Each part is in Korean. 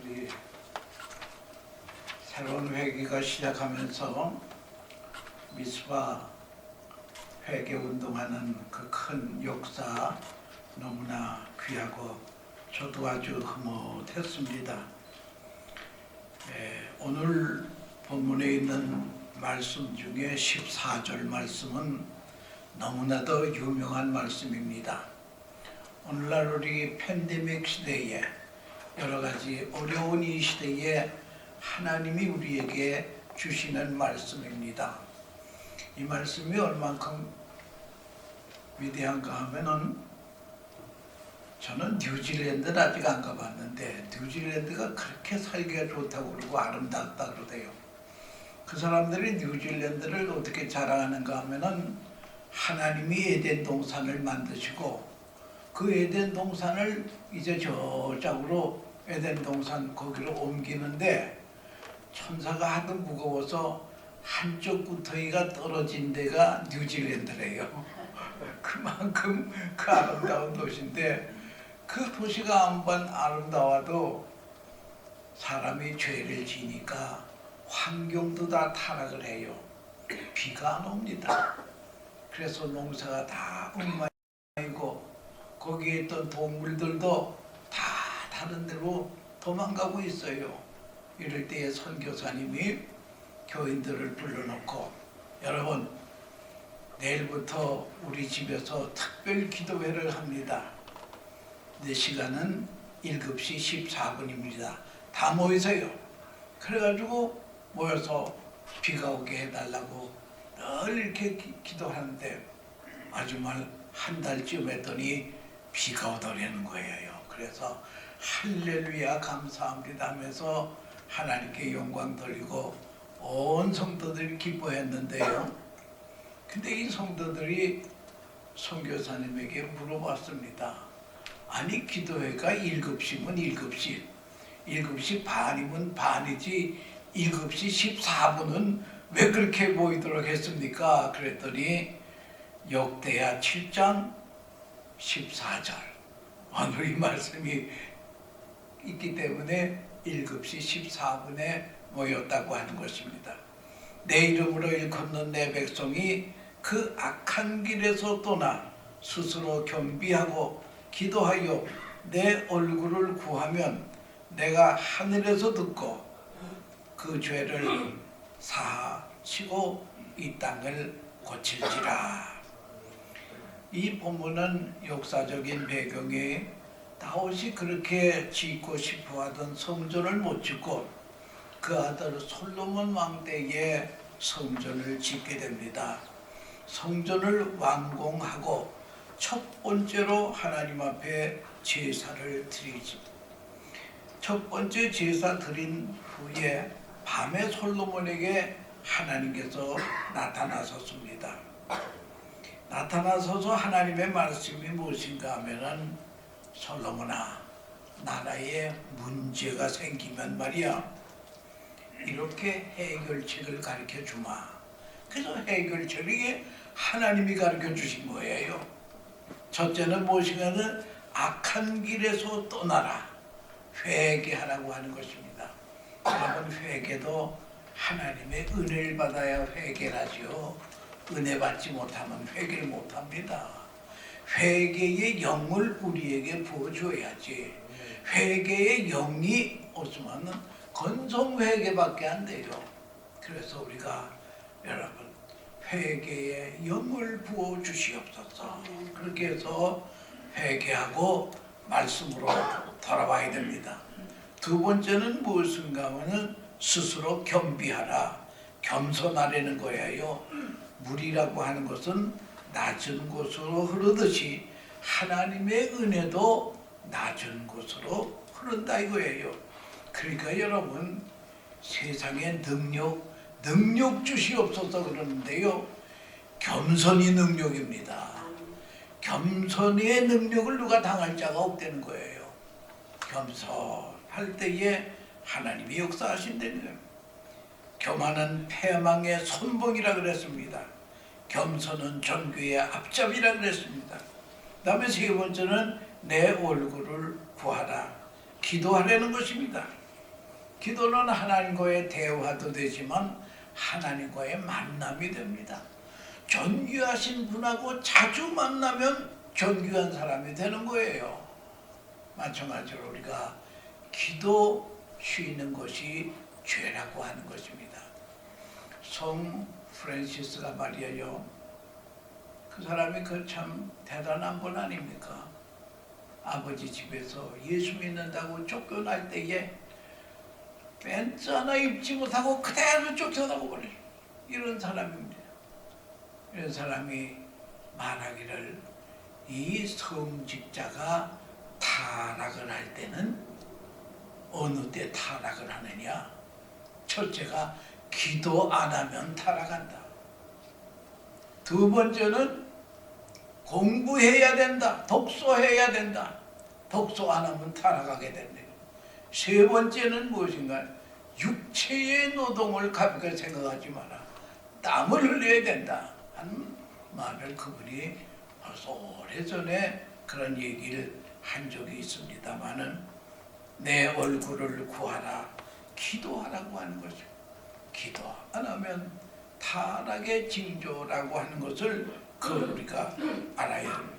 우리 새로운 회기가 시작하면서 미스바 회개 운동하는 그 큰 역사 너무나 귀하고 저도 아주 흐뭇했습니다. 오늘 본문에 있는 말씀 중에 14절 말씀은 너무나도 유명한 말씀입니다. 오늘날 우리 팬데믹 시대에 여러 가지 어려운 이 시대에 하나님이 우리에게 주시는 말씀입니다. 이 말씀이 얼만큼 위대한가 하면은 저는 뉴질랜드를 아직 안 가봤는데 뉴질랜드가 그렇게 살기가 좋다고 그러고 아름답다 그러대요. 그 사람들이 뉴질랜드를 어떻게 자랑하는가 하면은 하나님이 에덴 동산을 만드시고 그 에덴 동산을 이제 저쪽으로 에덴 동산 거기로 옮기는데 천사가 하도 무거워서 한쪽 구덩이가 떨어진 데가 뉴질랜드래요. 그만큼 그 아름다운 도시인데 그 도시가 한번 아름다워도 사람이 죄를 지니까 환경도 다 타락을 해요. 비가 안 옵니다. 그래서 농사가 다 엉망이고 거기에 있던 동물들도 다 다른 데로 도망가고 있어요. 이럴 때에 선교사님이 교인들을 불러놓고 여러분 내일부터 우리 집에서 특별 기도회를 합니다. 내 시간은 7시 14분입니다. 다 모이세요. 그래가지고 모여서 비가 오게 해달라고 늘 이렇게 기도하는데 아주 한 달쯤 했더니 비가 오더라는 거예요. 그래서 할렐루야 감사합니다 하면서 하나님께 영광 돌리고 온 성도들이 기뻐했는데요. 근데 이 성도들이 선교사님에게 물어봤습니다. 아니 기도회가 7시면 7시, 7시 반이면 반이지 7시 14분은 왜 그렇게 보이도록 했습니까? 그랬더니 역대하 7장 14절 오늘 이 말씀이 있기 때문에 7시 14분에 모였다고 하는 것입니다. 내 이름으로 일컫는 내 백성이 그 악한 길에서 떠나 스스로 겸비하고 기도하여 내 얼굴을 구하면 내가 하늘에서 듣고 그 죄를 사하시고 이 땅을 고칠지라. 이 본문은 역사적인 배경에 다윗이 그렇게 짓고 싶어하던 성전을 못 짓고 그 아들 솔로몬 왕 때에 성전을 짓게 됩니다. 성전을 완공하고 첫 번째로 하나님 앞에 제사를 드리지. 첫 번째 제사 드린 후에 밤에 솔로몬에게 하나님께서 나타나셨습니다. 나타나셔서 하나님의 말씀이 무엇인가 하면은 솔로몬아, 나라에 문제가 생기면 말이야 이렇게 해결책을 가르쳐 주마. 그래서 해결책이 하나님이 가르쳐 주신 거예요. 첫째는 무엇이냐면 악한 길에서 떠나라. 회개하라고 하는 것입니다. 여러분 회개도 하나님의 은혜를 받아야 회개를 하죠. 은혜 받지 못하면 회개를 못합니다. 회개의 영을 우리에게 부어줘야지. 회개의 영이 없으면 건성 회개밖에 안 돼요. 그래서 우리가 여러분 회개의 영을 부어 주시옵소서. 그렇게 해서 회개하고 말씀으로 돌아와야 됩니다. 두 번째는 무엇인가 하면 스스로 겸비하라. 겸손하라는 거예요. 물이라고 하는 것은 낮은 곳으로 흐르듯이 하나님의 은혜도 낮은 곳으로 흐른다 이거예요. 그러니까 여러분 세상에 능력 주시옵소서 그러는데요. 겸손이 능력입니다. 겸손의 능력을 누가 당할 자가 없다는 거예요. 겸손할 때에 하나님이 역사하신다는 거예요. 교만은 패망의 선봉이라 그랬습니다. 겸손은 존귀의 앞잡이라 그랬습니다. 다음에 세 번째는 내 얼굴을 구하라. 기도하라는 것입니다. 기도는 하나님과의 대화도 되지만 하나님과의 만남이 됩니다. 존귀하신 분하고 자주 만나면 존귀한 사람이 되는 거예요. 마찬가지로 우리가 기도 쉬는 것이 죄라고 하는 것입니다. 성 프란시스가 말이에요. 그 사람이 그 참 대단한 분 아닙니까? 아버지 집에서 예수 믿는다고 쫓겨날 때에 벤츠 하나 입지 못하고 그대로 쫓겨나고 버려요. 이런 사람입니다. 이런 사람이 말하기를 이 성직자가 타락을 할 때는 어느 때 타락을 하느냐? 첫째가 기도 안 하면 타락한다. 두 번째는 공부해야 된다. 독서해야 된다. 독서 안 하면 타락하게 된다. 세 번째는 무엇인가? 육체의 노동을 가볍게 생각하지 마라. 땀을 흘려야 된다 하는 말을 그분이 벌써 오래전에 그런 얘기를 한 적이 있습니다마는 내 얼굴을 구하라. 기도하라고 하는 거죠. 기도 안 하면 타락의 징조라고 하는 것을 우리가 알아야 합니다.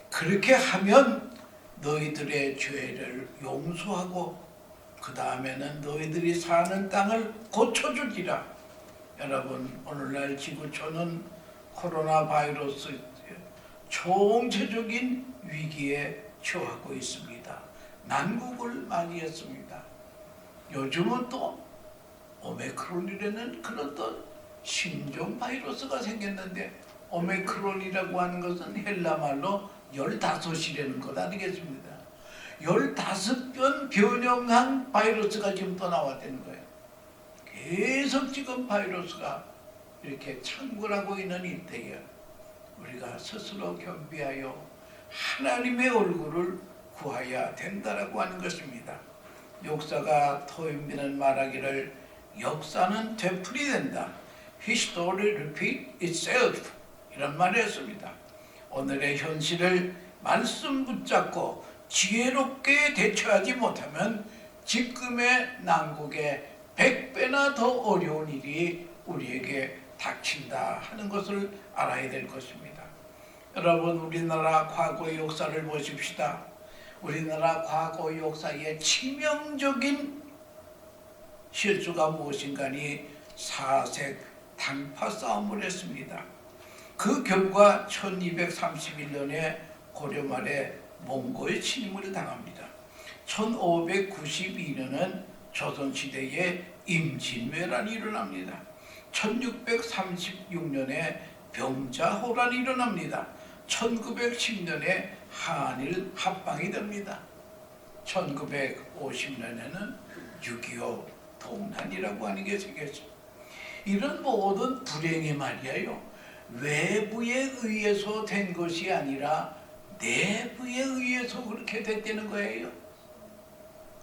그렇게 하면 너희들의 죄를 용서하고 그 다음에는 너희들이 사는 땅을 고쳐주리라. 여러분, 오늘날 지구촌은 코로나 바이러스 총체적인 위기에 처하고 있습니다. 난국을 많이 했습니다. 요즘은 또 오미크론이라는 그런 또 신종 바이러스가 생겼는데, 오미크론이라고 하는 것은 헬라말로 15이라는 것 아니겠습니까? 15번 변형한 바이러스가 지금 또 나왔다는 거예요. 계속 지금 바이러스가 이렇게 창궐하고 있는 이때에 우리가 스스로 겸비하여 하나님의 얼굴을 구해야 된다라고 하는 것입니다. 역사가 토인비는 말하기를 역사는 되풀이된다. History repeat itself. 이런 말을 했습니다. 오늘의 현실을 말씀 붙잡고 지혜롭게 대처하지 못하면 지금의 난국에 100배나 더 어려운 일이 우리에게 닥친다 하는 것을 알아야 될 것입니다. 여러분, 우리나라 과거의 역사를 보십시다. 우리나라 과거 역사의 치명적인 실수가 무엇인가니 사색 당파 싸움을 했습니다. 그 결과 1231년에 고려 말에 몽고의 침입을 당합니다. 1592년은 조선시대에 임진왜란이 일어납니다. 1636년에 병자호란이 일어납니다. 1910년에 한일 합방이 됩니다. 1950년에는 6.25 동란이라고 하는 게 생겼죠. 이런 모든 불행이 말이에요. 외부에 의해서 된 것이 아니라 내부에 의해서 그렇게 됐다는 거예요.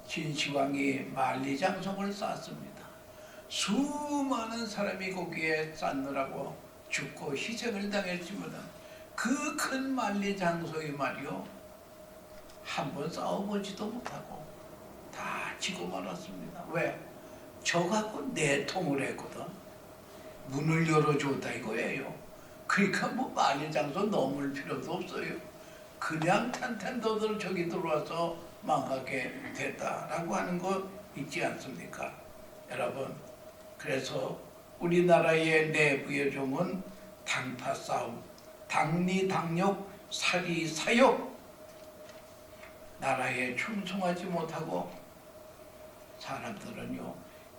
진시황이 만리장성을 쌓습니다. 수많은 사람이 거기에 쌓느라고 죽고 희생을 당했지만 그 큰 만리장성이 말이요, 한번 싸워보지도 못하고 다 지고 말았습니다. 왜? 저하고 내통을 했거든. 문을 열어줬다 이거예요. 그러니까 뭐 만리장성 넘을 필요도 없어요. 그냥 탄탄더들 저기 들어와서 망하게 됐다라고 하는 거 있지 않습니까? 여러분, 그래서 우리나라의 내부의 종은 당파 싸움, 당리 당욕, 사리 사욕, 나라에 충성하지 못하고 사람들은요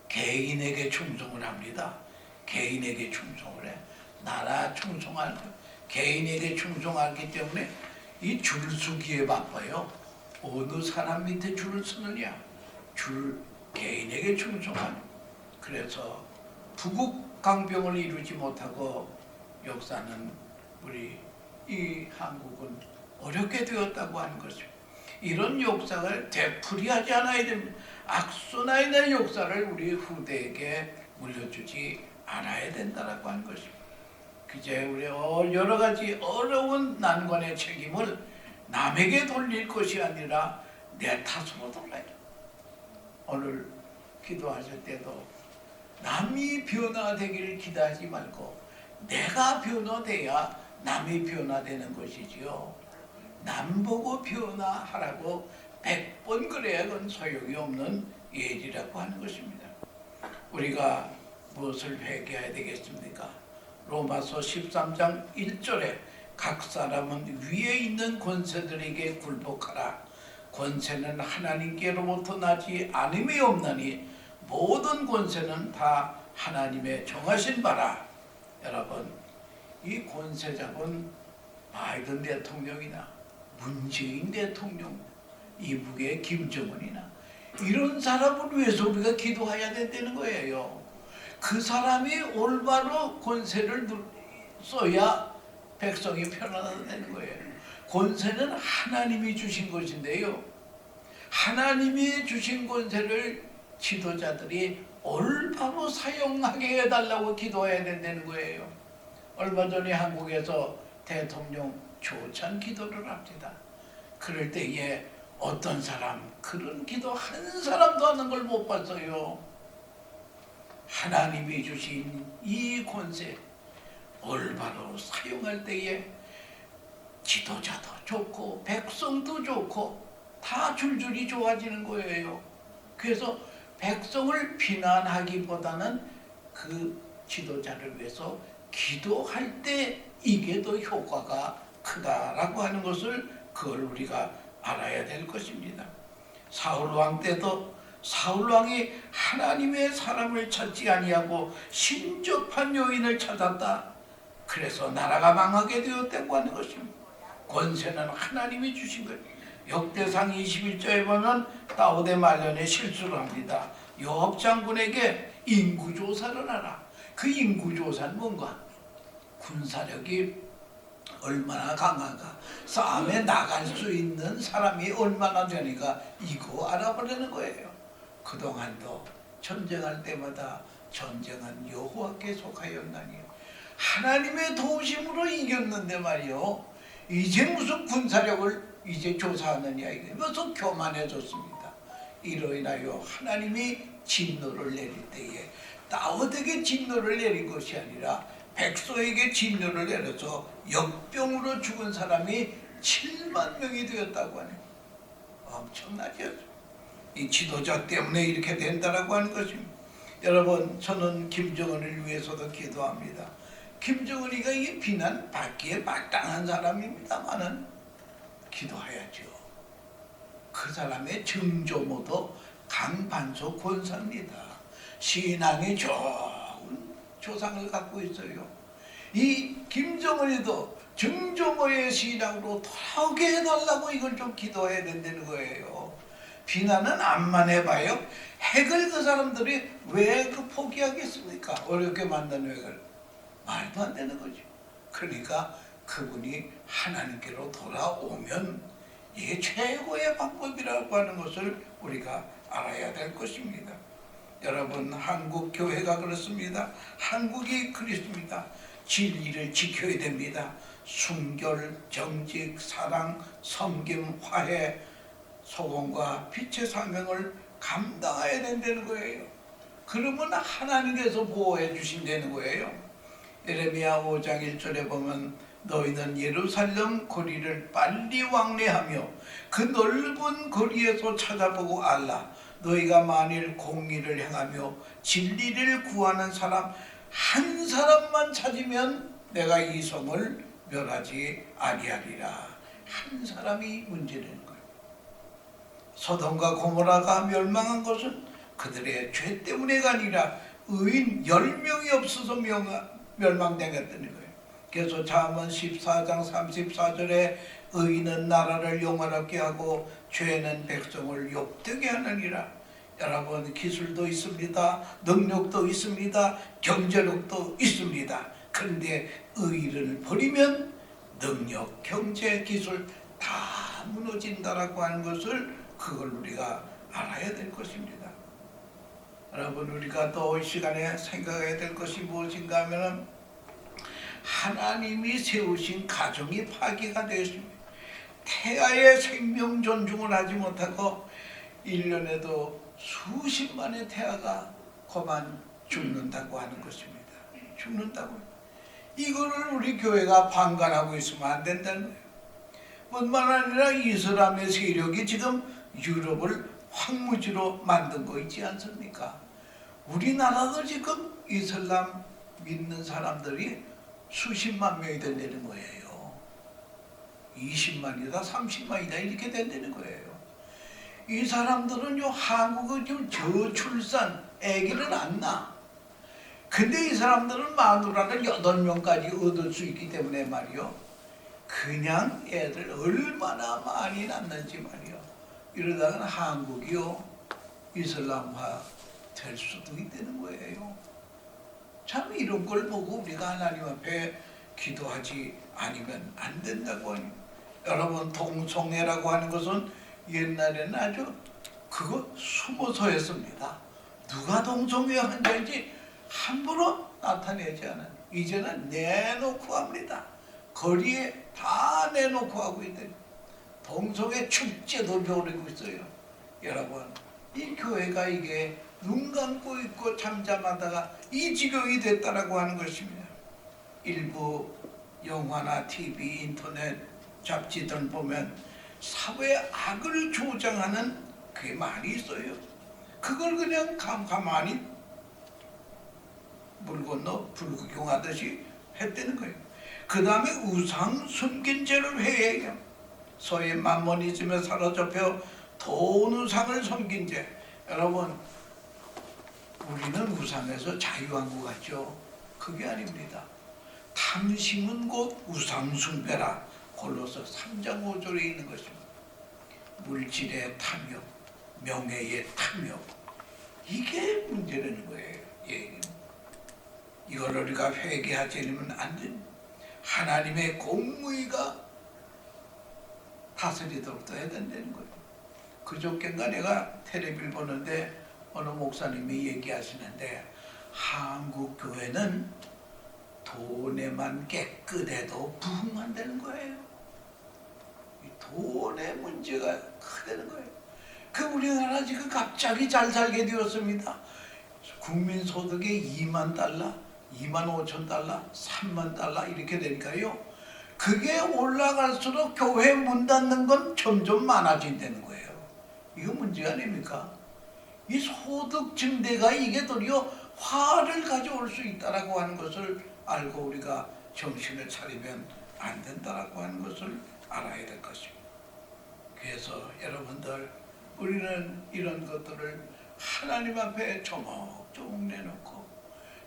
개인에게 충성을 합니다. 개인에게 충성을 해. 나라 충성할 개인에게 충성하기 때문에 이 줄서기에 바빠요. 어느 사람 밑에 줄을 서느냐? 개인에게 충성하는. 그래서 부국강병을 이루지 못하고 역사는 우리 이 한국은 어렵게 되었다고 하는 것입니다. 이런 역사를 되풀이하지 않아야 됩니다. 악순환의 역사를 우리 후대에게 물려주지 않아야 된다라고 하는 것입니다. 그제 우리 여러 가지 어려운 난관의 책임을 남에게 돌릴 것이 아니라 내 탓으로 돌려야 돼. 오늘 기도하실 때도 남이 변화되기를 기대하지 말고 내가 변화돼야 남이 변화되는 것이지요. 남 보고 변화하라고 100번 그래야 그건 소용이 없는 예지라고 하는 것입니다. 우리가 무엇을 회개해야 되겠습니까? 로마서 13장 1절에 각 사람은 위에 있는 권세들에게 굴복하라. 권세는 하나님께로부터 나지 않음이 없나니 모든 권세는 다 하나님의 정하신 바라. 여러분, 이 권세 잡은 바이든 대통령이나 문재인 대통령, 이북의 김정은이나 이런 사람을 위해서 우리가 기도해야 된다는 거예요. 그 사람이 올바로 권세를 써야 백성이 편안하다는 거예요. 권세는 하나님이 주신 것인데요. 하나님이 주신 권세를 지도자들이 올바로 사용하게 해달라고 기도해야 된다는 거예요. 얼마 전에 한국에서 대통령 조찬 기도를 합니다. 그럴 때에 어떤 사람 그런 기도 한 사람도 하는 걸 못 봤어요. 하나님이 주신 이 권세 올바로 사용할 때에 지도자도 좋고 백성도 좋고 다 줄줄이 좋아지는 거예요. 그래서 백성을 비난하기보다는 그 지도자를 위해서 기도할 때 이게 더 효과가 크다라고 하는 것을 그걸 우리가 알아야 될 것입니다. 사울왕 때도 사울왕이 하나님의 사람을 찾지 아니하고 신접한 여인을 찾았다. 그래서 나라가 망하게 되었다고 하는 것입니다. 권세는 하나님이 주신 것. 역대상 21절에 보면 다윗의 말년에 실수를 합니다. 요압 장군에게 인구조사를 하라. 그 인구조사는 뭔가? 군사력이 얼마나 강한가, 싸움에 나갈 수 있는 사람이 얼마나 되니까 이거 알아보려는 거예요. 그동안도 전쟁할 때마다 전쟁은 여호와께 속하였나니 하나님의 도우심으로 이겼는데 말이요, 이제 무슨 군사력을 이제 조사하느냐, 이게 무슨 교만해졌습니다. 이로 인하여 하나님이 진노를 내릴 때에 다윗에게 진노를 내린 것이 아니라 백성에게 진노를 내려서 역병으로 죽은 사람이 7만 명이 되었다고 하네요. 엄청나죠. 이 지도자 때문에 이렇게 된다라고 하는 것입니다. 여러분, 저는 김정은을 위해서도 기도합니다. 김정은이가 이 비난 받기에 마땅한 사람입니다만은 기도해야죠. 그 사람의 정조모도 강반석 권사입니다. 신앙이 좋은 조상을 갖고 있어요. 이 김정은이도 정조모의 신앙으로 돌아오게 해달라고 이걸 좀 기도해야 된다는 거예요. 비난은 암만 해봐요. 핵을 그 사람들이 왜 그 포기하겠습니까? 어렵게 만든 핵을. 말도 안 되는 거죠. 그러니까 그분이 하나님께로 돌아오면 이게 최고의 방법이라고 하는 것을 우리가 알아야 될 것입니다. 여러분, 한국 교회가 그렇습니다. 한국이 그리스도입니다. 진리를 지켜야 됩니다. 순결, 정직, 사랑, 섬김, 화해, 소금과 빛의 사명을 감당해야 된다는 거예요. 그러면 하나님께서 보호해 주신다는 거예요. 예레미야 5장 1절에 보면 너희는 예루살렘 거리를 빨리 왕래하며 그 넓은 거리에서 찾아보고 알라. 너희가 만일 공의를 행하며 진리를 구하는 사람 한 사람만 찾으면 내가 이 성을 멸하지 아니하리라. 한 사람이 문제되는 거예요. 소돔과 고모라가 멸망한 것은 그들의 죄 때문에가 아니라 의인 10명이 없어서 멸망되었다는 거예요. 그래서 잠언 14장 34절에 의인은 나라를 영화롭게 하고 죄는 백성을 욕되게 하느니라. 여러분, 기술도 있습니다. 능력도 있습니다. 경제력도 있습니다. 그런데 의를 버리면 능력, 경제, 기술 다 무너진다라고 하는 것을 그걸 우리가 알아야 될 것입니다. 여러분, 우리가 또 이 시간에 생각해야 될 것이 무엇인가 하면 하나님이 세우신 가정이 파괴가 되었습니다. 태아의 생명 존중을 하지 못하고 1년에도 수십만의 태아가 그만 죽는다고 하는 것입니다. 죽는다고. 이거를 우리 교회가 방관하고 있으면 안 된다는 거예요. 뿐만 아니라 이슬람의 세력이 지금 유럽을 황무지로 만든 거 있지 않습니까? 우리나라도 지금 이슬람 믿는 사람들이 수십만 명이 된다는 거예요. 20만이다 30만이다 이렇게 된다는 거예요. 이 사람들은요, 한국은 지금 저출산, 아기는 안 낳아. 근데 이 사람들은 마누라를 8명까지 얻을 수 있기 때문에 말이요, 그냥 애들 얼마나 많이 낳는지 말이요, 이러다가는 한국이요 이슬람화 될 수도 있다는 거예요. 참 이런 걸 보고 우리가 하나님 앞에 기도하지 않으면 안 된다고 하니, 여러분 동성애라고 하는 것은 옛날에는 아주 그거 숨어서 했습니다. 누가 동성애 한자인지 함부로 나타내지 않아요. 이제는 내놓고 합니다. 거리에 다 내놓고 하고 있는 동성애 축제도 벌이고 있어요. 여러분, 이 교회가 이게 눈 감고 있고 잠잠하다가 이 지경이 됐다라고 하는 것입니다. 일부 영화나 TV, 인터넷, 잡지 등 보면 사회의 악을 조장하는 그게 많이 있어요. 그걸 그냥 가만히 물 건너 불구경하듯이 했다는 거예요. 그 다음에 우상 섬긴죄를 회해요. 소위 만모니즘에 사로잡혀 돈 우상을 섬긴 죄. 여러분, 우리는 우상에서 자유한 것 같죠? 그게 아닙니다. 탐심은 곧 우상 숭배라. 골로새 3장 5절에 있는 것입니다. 물질의 탐욕, 명예의 탐욕, 이게 문제라는 거예요. 예. 이걸 우리가 회개하지 않으면 안 됩니다. 하나님의 공의가 다스리도록 해야 된다는 거예요. 그저께인가 내가 텔레비를 보는데 어느 목사님이 얘기하시는데, 한국 교회는 돈에만 깨끗해도 부흥한다는 거예요. 이 돈의 문제가 크다는 거예요. 그 우리나라 지금 갑자기 잘 살게 되었습니다. 국민소득이 2만 달러, 2만 5천 달러, 3만 달러 이렇게 되니까요, 그게 올라갈수록 교회 문 닫는 건 점점 많아진다는 거예요. 이거 문제 아닙니까? 이 소득 증대가 이게 도리어 화를 가져올 수 있다라고 하는 것을 알고 우리가 정신을 차리면 안 된다라고 하는 것을 알아야 될 것입니다. 그래서 여러분들, 우리는 이런 것들을 하나님 앞에 조목조목 내놓고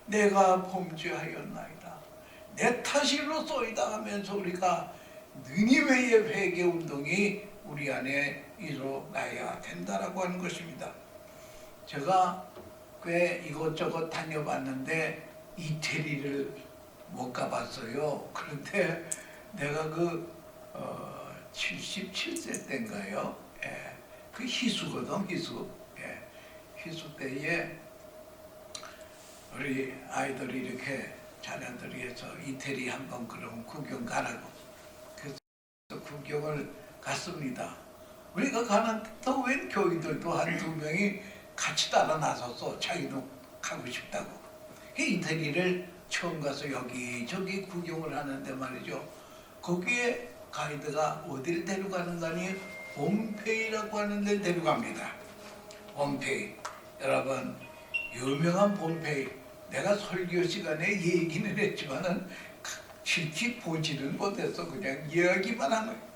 내가 범죄하였나이다, 내 탓이로소이다 하면서 우리가 느니웨의 회개 운동이 우리 안에 일어나야 된다라고 하는 것입니다. 제가 꽤 이것저것 다녀봤는데 이태리를 못 가봤어요. 그런데 내가 77세 때인가요? 예, 그 희수거든, 희수. 예, 희수 때에 우리 아이들이 이렇게 자녀들이 해서 이태리 한번 그럼 구경 가라고. 그래서 구경을 갔습니다. 우리가 가는데 또 웬 교인들도 한두 명이 같이 따라 나서서 자기도 가고 싶다고. 이태리를 처음 가서 여기저기 구경을 하는데 말이죠, 거기에 가이드가 어디를 데려가는 거니? 폼페이라고 하는 데를 데려갑니다. 폼페이. 여러분, 유명한 pom페이, 내가 설교 시간에 얘기는 했지만은 실제 보지는 못해서 그냥 이야기만 한 거예요.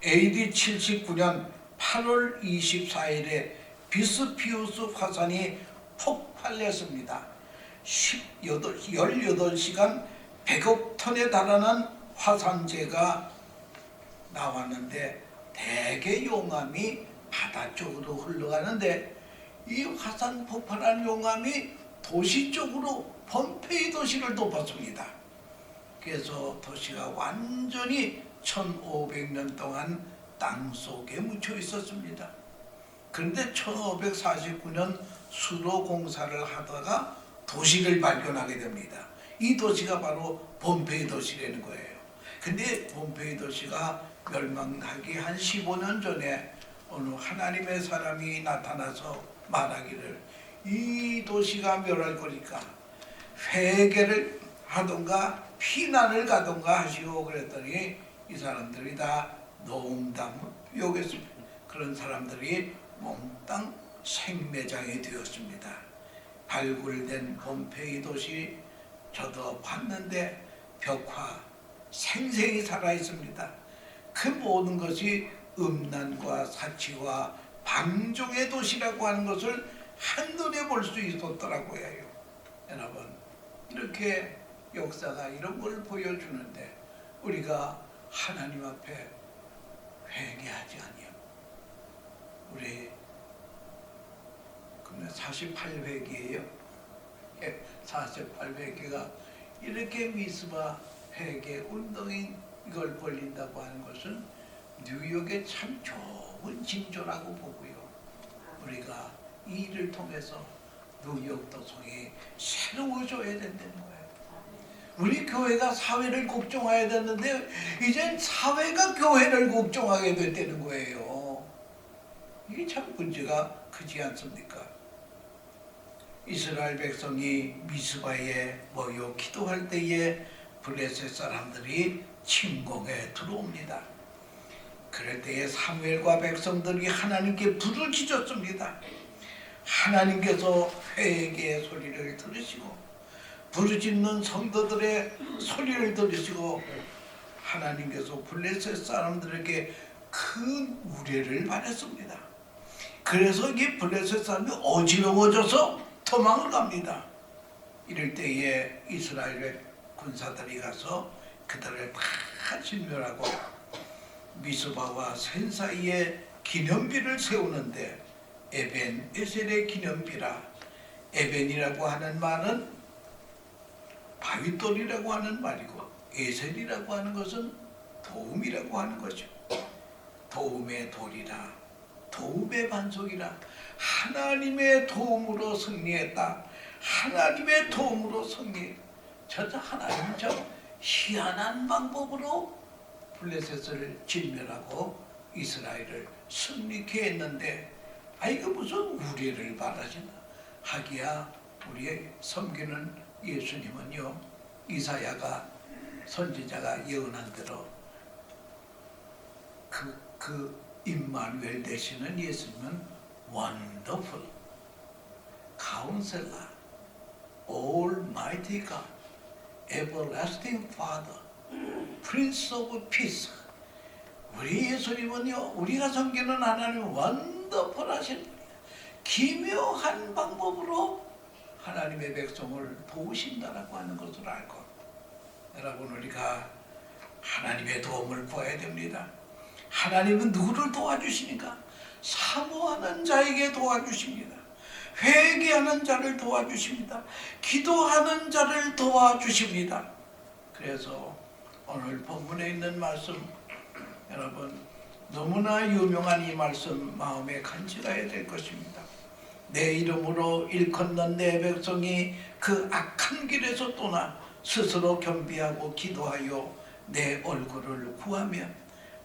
AD 79년 8월 24일에 비스피우스 화산이 폭발했습니다. 18시간 100억 톤에 달하는 화산재가 나왔는데, 대개 용암이 바다 쪽으로 흘러가는데, 이 화산 폭발한 용암이 도시 쪽으로 폼페이 도시를 덮었습니다. 그래서 도시가 완전히 1500년 동안 땅속에 묻혀 있었습니다. 그런데 1549년 수로 공사를 하다가 도시를 발견하게 됩니다. 이 도시가 바로 폼페이 도시라는 거예요. 근데 폼페이 도시가 멸망하기 한 15년 전에 어느 하나님의 사람이 나타나서 말하기를 이 도시가 멸할 거니까 회개를 하던가 피난을 가던가 하시오 그랬더니 이 사람들이 다 농담을 욕했습니다. 그런 사람들이 몽땅 생매장이 되었습니다. 발굴된 폼페이 도시 저도 봤는데 벽화 생생히 살아 있습니다. 그 모든 것이 음란과 사치와 방종의 도시라고 하는 것을 한눈에 볼 수 있었더라고요. 여러분, 이렇게 역사가 이런 걸 보여주는데 우리가 하나님 앞에 회개하지 아니요. 우리 그러면 48회기예요. 48회기가 이렇게 미스바 회개 운동인 이걸 벌린다고 하는 것은 뉴욕의 참 좋은 징조라고 보고요. 우리가 이 일을 통해서 뉴욕 도성이 새로워져야 된다는 거예요. 우리 교회가 사회를 걱정해야 되는데 이젠 사회가 교회를 걱정하게 됐다는 거예요. 이게 참 문제가 크지 않습니까? 이스라엘 백성이 미스바에 모여 기도할 때에 블레셋 사람들이 침공에 들어옵니다. 그럴 때에 사무엘과 백성들이 하나님께 부르짖었습니다. 하나님께서 회개의 소리를 들으시고 부르짖는 성도들의 소리를 들으시고 하나님께서 블레셋 사람들에게 큰 우레를 받았습니다. 그래서 이 블레셋 사람이 어지러워져서 도망을 갑니다. 이럴 때에 이스라엘의 군사들이 가서 그들을 다 진멸하고 미스바와 센 사이에 기념비를 세우는데 에벤 에셀의 기념비라. 에벤이라고 하는 말은 바위돌이라고 하는 말이고 에셀이라고 하는 것은 도움이라고 하는 거죠. 도움의 돌이라, 도움의 반석이라. 하나님의 도움으로 승리했다. 하나님의 도움으로 승리. 저자 하나님 참 희한한 방법으로 블레셋을 진멸하고 이스라엘을 승리케 했는데 이거 무슨 우리를 바라시나. 하기야 우리의 섬기는 예수님은요, 이사야가 선지자가 예언한 대로 그 임마누엘 되시는 예수님은 원더풀, 카운셀러, Almighty God, Everlasting Father, Prince of Peace. 우리 예수님은요, 우리가 섬기는 하나님 원더풀 하신 분이에요. 기묘한 방법으로 하나님의 백성을 도우신다라고 하는 것을 알고, 여러분 우리가 하나님의 도움을 구해야 됩니다. 하나님은 누구를 도와주시니까? 사모하는 자에게 도와주십니다. 회개하는 자를 도와주십니다. 기도하는 자를 도와주십니다. 그래서 오늘 본문에 있는 말씀, 여러분 너무나 유명한 이 말씀 마음에 간직해야 될 것입니다. 내 이름으로 일컫는 내 백성이 그 악한 길에서 떠나 스스로 겸비하고 기도하여 내 얼굴을 구하면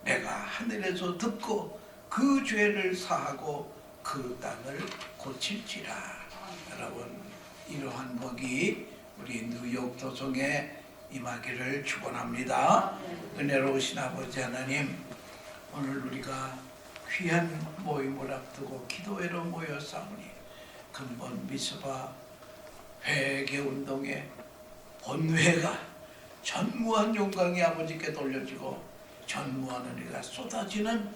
내가 하늘에서 듣고 그 죄를 사하고 그 땅을 고칠지라. 여러분 이러한 복이 우리 뉴욕 도성에 임하기를 축원합니다. 은혜로우신 아버지 하나님, 오늘 우리가 귀한 모임을 앞두고 기도회로 모였사오니 근본 미스바 회개운동의 본회가 전무한 영광이 아버지께 돌려지고 전무한 은혜가 쏟아지는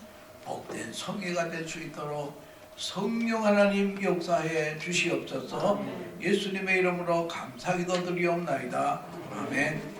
복된 성회가 될 수 있도록 성령 하나님 역사해 주시옵소서. 예수님의 이름으로 감사기도 드리옵나이다. 아멘.